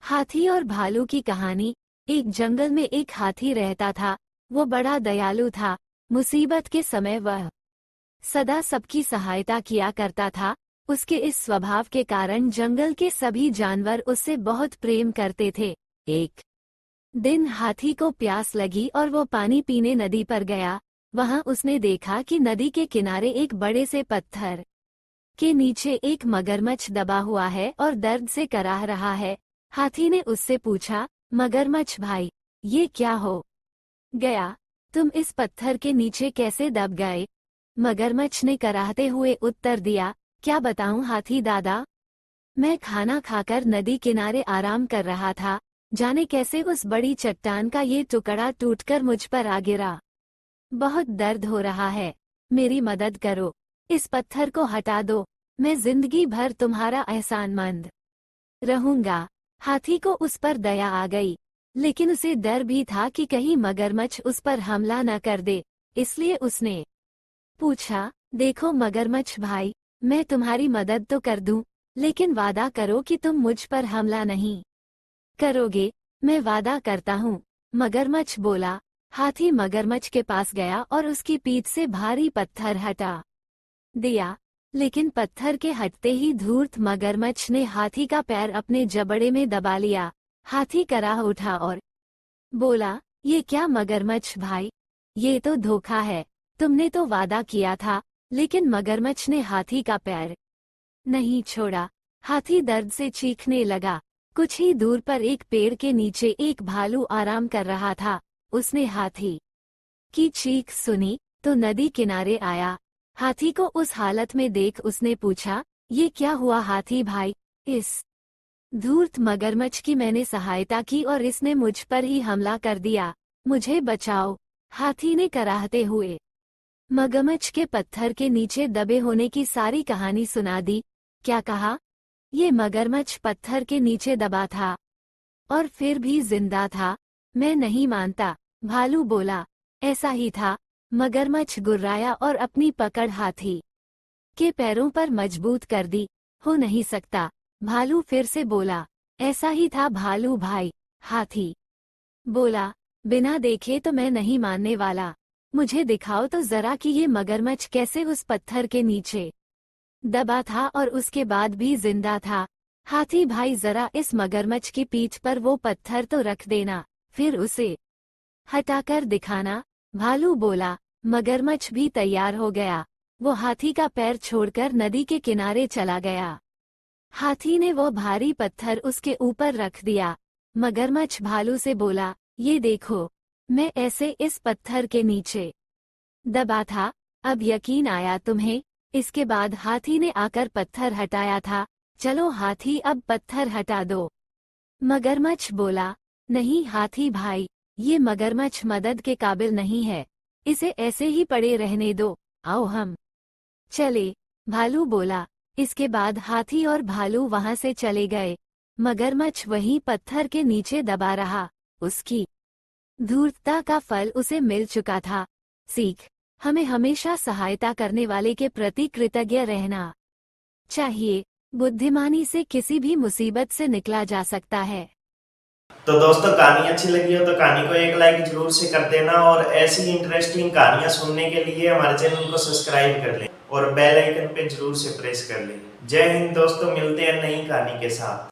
हाथी और भालू की कहानी। एक जंगल में एक हाथी रहता था। वो बड़ा दयालु था। मुसीबत के समय वह सदा सबकी सहायता किया करता था। उसके इस स्वभाव के कारण जंगल के सभी जानवर उससे बहुत प्रेम करते थे। एक दिन हाथी को प्यास लगी और वो पानी पीने नदी पर गया। वहां उसने देखा कि नदी के किनारे एक बड़े से पत्थर के नीचे एक मगरमच्छ दबा हुआ है और दर्द से कराह रहा है। हाथी ने उससे पूछा, मगरमच्छ भाई, ये क्या हो गया? तुम इस पत्थर के नीचे कैसे दब गए? मगरमच्छ ने कराहते हुए उत्तर दिया, क्या बताऊं हाथी दादा, मैं खाना खाकर नदी किनारे आराम कर रहा था। जाने कैसे उस बड़ी चट्टान का ये टुकड़ा टूटकर मुझ पर आ गिरा। बहुत दर्द हो रहा है, मेरी मदद करो, इस पत्थर को हटा दो, मैं जिंदगी भर तुम्हारा एहसानमंद रहूंगा। हाथी को उस पर दया आ गई, लेकिन उसे डर भी था कि कहीं मगरमच्छ उस पर हमला न कर दे। इसलिए उसने पूछा, देखो मगरमच्छ भाई, मैं तुम्हारी मदद तो कर दूं, लेकिन वादा करो कि तुम मुझ पर हमला नहीं करोगे। मैं वादा करता हूँ, मगरमच्छ बोला। हाथी मगरमच्छ के पास गया और उसकी पीठ से भारी पत्थर हटा दिया, लेकिन पत्थर के हटते ही धूर्त मगरमच्छ ने हाथी का पैर अपने जबड़े में दबा लिया। हाथी कराह उठा और बोला, ये क्या मगरमच्छ भाई, ये तो धोखा है। तुमने तो वादा किया था। लेकिन मगरमच्छ ने हाथी का पैर नहीं छोड़ा। हाथी दर्द से चीखने लगा। कुछ ही दूर पर एक पेड़ के नीचे एक भालू आराम कर रहा था। उसने हाथी की चीख सुनी तो नदी किनारे आया। हाथी को उस हालत में देख उसने पूछा, ये क्या हुआ हाथी भाई? इस धूर्त मगरमच्छ की मैंने सहायता की और इसने मुझ पर ही हमला कर दिया, मुझे बचाओ। हाथी ने कराहते हुए मगरमच्छ के पत्थर के नीचे दबे होने की सारी कहानी सुना दी। क्या कहा? ये मगरमच्छ पत्थर के नीचे दबा था और फिर भी जिंदा था। मैं नहीं मानता, भालू बोला। ऐसा ही था। मगरमच्छ गुर्राया और अपनी पकड़ हाथी के पैरों पर मजबूत कर दी। हो नहीं सकता, भालू फिर से बोला। ऐसा ही था भालू भाई, हाथी बोला। बिना देखे तो मैं नहीं मानने वाला। मुझे दिखाओ तो जरा कि ये मगरमच्छ कैसे उस पत्थर के नीचे दबा था और उसके बाद भी जिंदा था। हाथी भाई, जरा इस मगरमच्छ की पीठ पर वो पत्थर तो रख देना, फिर उसे हटाकर दिखाना, भालू बोला। मगरमच्छ भी तैयार हो गया। वो हाथी का पैर छोड़कर नदी के किनारे चला गया। हाथी ने वो भारी पत्थर उसके ऊपर रख दिया। मगरमच्छ भालू से बोला, ये देखो, मैं ऐसे इस पत्थर के नीचे दबा था। अब यकीन आया तुम्हें? इसके बाद हाथी ने आकर पत्थर हटाया था। चलो हाथी, अब पत्थर हटा दो। मगरमच्छ बोला, नहीं हाथी भाई, ये मगरमच्छ मदद के काबिल नहीं है, इसे ऐसे ही पड़े रहने दो, आओ हम चले। भालू बोला। इसके बाद हाथी और भालू वहां से चले गए। मगरमच्छ वहीं पत्थर के नीचे दबा रहा। उसकी धूर्तता का फल उसे मिल चुका था। सीख, हमें हमेशा सहायता करने वाले के प्रति कृतज्ञ रहना चाहिए। बुद्धिमानी से किसी भी मुसीबत से निकला जा सकता है। तो दोस्तों, कहानी अच्छी लगी हो तो कहानी को एक लाइक जरूर से कर देना और ऐसी इंटरेस्टिंग कहानियां सुनने के लिए हमारे चैनल को सब्सक्राइब कर लें और बेल आइकन पे जरूर से प्रेस कर लें। जय हिंद दोस्तों, मिलते हैं नई कहानी के साथ।